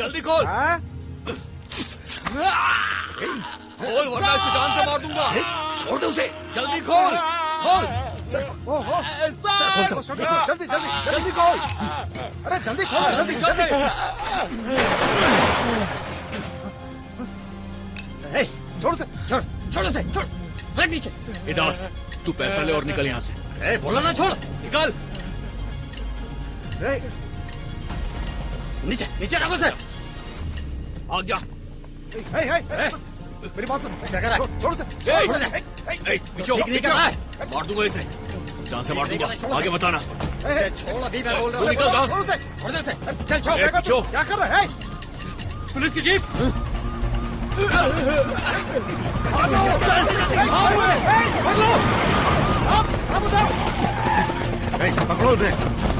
जल्दी खोल। खोल वरना इसको जान से मार दूंगा। छोड़ दे उसे। जल्दी खोल। खोल। सर, जल्दी जल्दी जल्दी खोल। अरे जल्दी खोलो, जल्दी जल्दी। छोड़ से, छोड़, छोड़ से, छोड़। हट नीचे। इदास, तू पैसा ले और निकल यहाँ से। बोला ना छोड़। निकल। नीचे नीचे रखो सर। आ गया। मेरी बात सुन। क्या कर रहा है? छोड़ से। पीछे नहीं कर रहा है। मार दूंगा इसे। जान से मार दूंगा। आगे बताना। छोड़, अभी मैं बोल रहा हूँ। निकल दास। छोड़ से। चल छोड़। क्या कर रहा है? पुलिस की जीप। पकड़ो उन्हें।